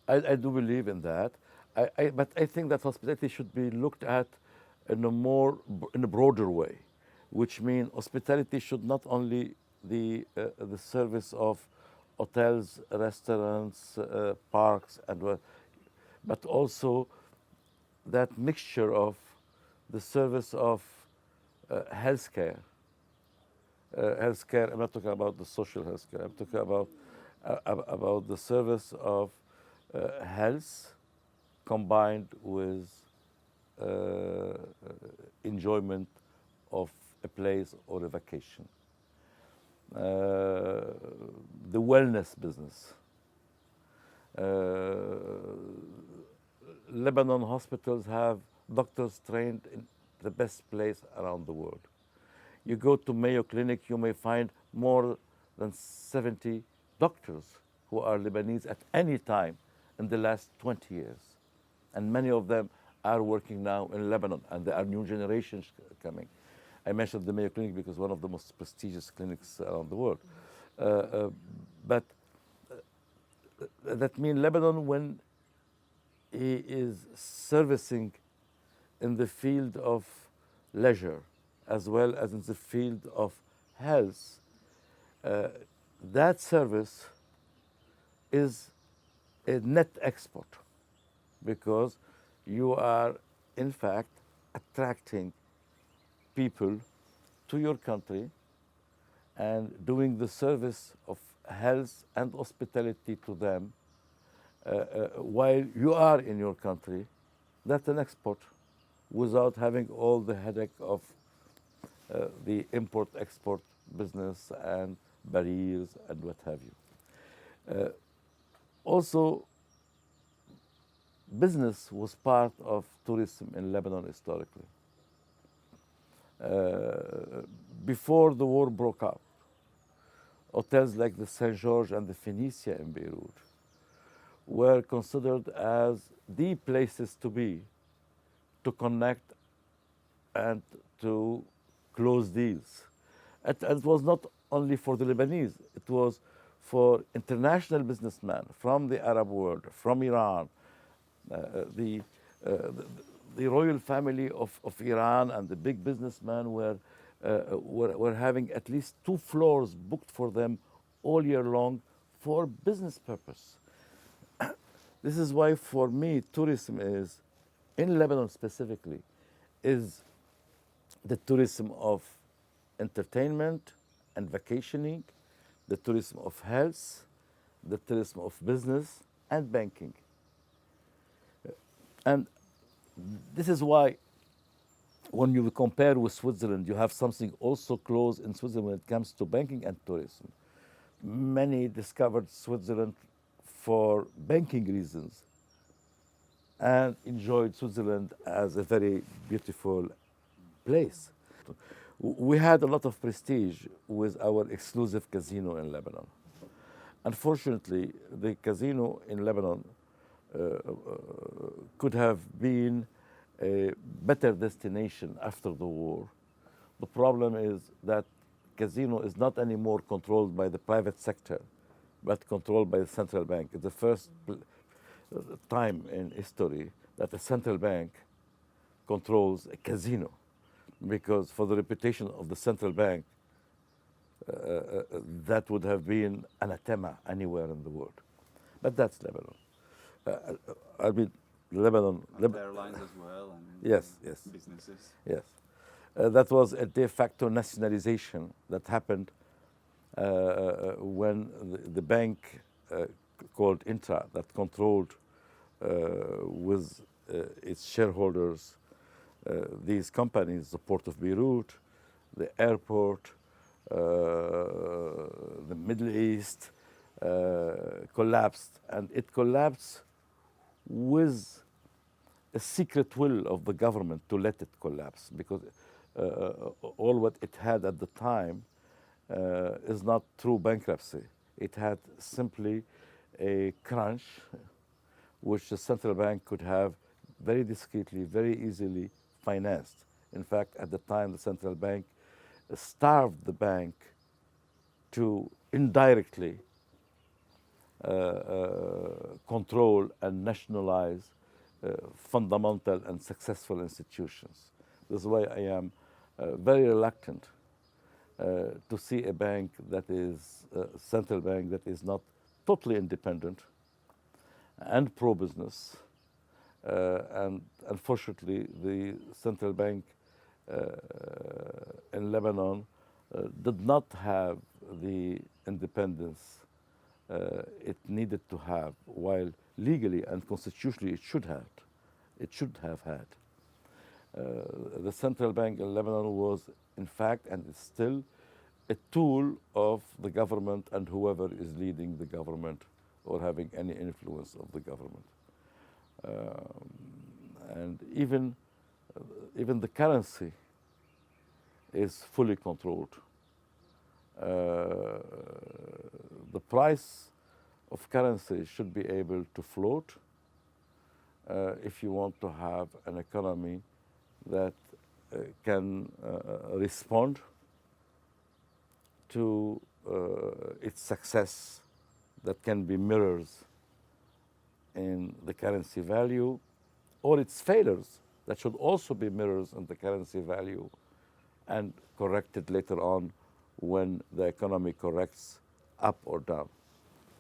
I do believe in that. But I think that hospitality should be looked at in a broader way, which means hospitality should not only the service of hotels, restaurants, parks, but also that mixture of the service of healthcare. Healthcare. I'm not talking about the social healthcare. I'm talking about the service of health combined with enjoyment of a place or a vacation. The wellness business. Lebanon hospitals have doctors trained in the best place around the world. You go to Mayo Clinic, you may find more than 70 doctors who are Lebanese at any time in the last 20 years. And many of them are working now in Lebanon, and there are new generations coming. I mentioned the Mayo Clinic because one of the most prestigious clinics around the world. But that means Lebanon, when he is servicing in the field of leisure as well as in the field of health, that service is a net export because you are, in fact, attracting people to your country and doing the service of health and hospitality to them while you are in your country. That's an export without having all the headache of the import-export business and barriers and what have you. Also, business was part of tourism in Lebanon historically. Before the war broke out, hotels like the St. George and the Phoenicia in Beirut were considered as the places to be to connect and to close deals. It was not only for the Lebanese, it was for international businessmen from the Arab world, from Iran, the, the royal family of Iran and the big businessmen were having at least 2 floors booked for them all year long for business purpose. This is why for me tourism is, in Lebanon specifically, is the tourism of entertainment and vacationing, the tourism of health, the tourism of business and banking. And this is why when you compare with Switzerland, you have something also close in Switzerland when it comes to banking and tourism. Many discovered Switzerland for banking reasons and enjoyed Switzerland as a very beautiful place. We had a lot of prestige with our exclusive casino in Lebanon. Unfortunately, the casino in Lebanon could have been a better destination after the war. The problem is that casino is not anymore controlled by the private sector, but controlled by the central bank. It's the first time in history that a central bank controls a casino, because for the reputation of the central bank, that would have been anathema anywhere in the world. But that's Lebanon. I mean, Lebanon. Airlines as well, and Yes, yes, businesses. yes. That was a de facto nationalization that happened when the bank called Intra, that controlled with its shareholders these companies, the port of Beirut, the airport, the Middle East, collapsed. And it collapsed with a secret will of the government to let it collapse, because all what it had at the time is not true bankruptcy. It had simply a crunch which the central bank could have very discreetly, very easily financed. In fact, at the time, the central bank starved the bank to indirectly control and nationalize fundamental and successful institutions. This is why I am very reluctant to see a bank that is central bank that is not totally independent and pro-business. And unfortunately, the central bank in Lebanon did not have the independence it needed to have, while legally and constitutionally it should have. It should have had. The central bank in Lebanon was, in fact, and is still, a tool of the government and whoever is leading the government or having any influence of the government. And even the currency is fully controlled. The price of currency should be able to float if you want to have an economy that can respond to its success, that can be mirrors in the currency value, or its failures that should also be mirrors in the currency value and corrected later on when the economy corrects up or down.